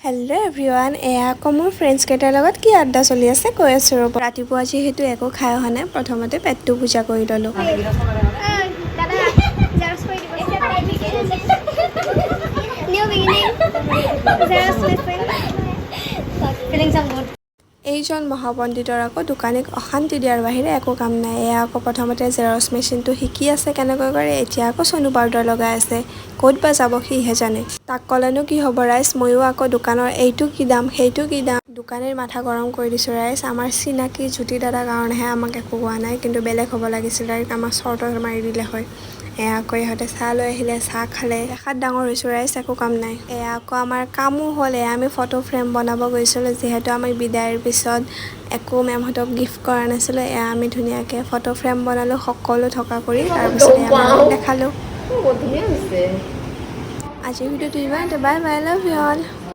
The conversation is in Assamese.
হেল্ল' এভৰিৱান, এয়া আকৌ মোৰ ফ্ৰেণ্ডছ কেইটাৰ লগত কি আড্ডা চলি আছে কৈ আছোঁ ৰ'ব। ৰাতিপুৱা যিহেতু একো খাই অহা নাই, প্ৰথমতে পেটটো পূজা কৰি ল'লোঁ। এইজন মহাপণ্ডিতৰ আকৌ দোকানীক অশান্তি দিয়াৰ বাহিৰে একো কাম নাই। এয়া আকৌ প্ৰথমতে জেৰক্স মেচিনটো শিকি আছে কেনেকৈ কৰে, এতিয়া আকৌ চনু পাউডাৰ লগাই আছে। ক'ত বা যাব সিহে জানে। তাক ক'লেনো কি হ'ব ৰাইজ, ময়ো আকৌ দোকানৰ এইটো কি দাম সেইটো কি দাম। দোকানীৰ মাথা গৰম কৰি দিছোঁ ৰাইজ। আমাৰ চিনাকি জ্যোতি দাদাৰ কাৰণেহে আমাক একো কোৱা নাই, কিন্তু বেলেগ হ'ব লাগিছিল, ডাইৰেক্ট আমাক চৰ্টত মাৰি দিলে হয়। এয়া আকৌ ইহঁতে চাহ লৈ আহিলে, চাহ খালে। দেখাত ডাঙৰ হৈছোঁ ৰাইজ, একো কাম নাই। এয়া আকৌ আমাৰ কামো হ'ল। এয়া আমি ফটো ফ্ৰেম বনাব গৈছিলোঁ, যিহেতু আমি বিদায়ৰ পিছত একো মেমহঁতক গিফ্ট কৰা নাছিলোঁ। এয়া আমি ধুনীয়াকৈ ফটো ফ্ৰেম বনালোঁ, সকলো থকা কৰি। তাৰপিছত এয়া মেমক দেখালোঁ। আজিৰ ভিডিঅ'টো ইমানতে, bye bye, love you all.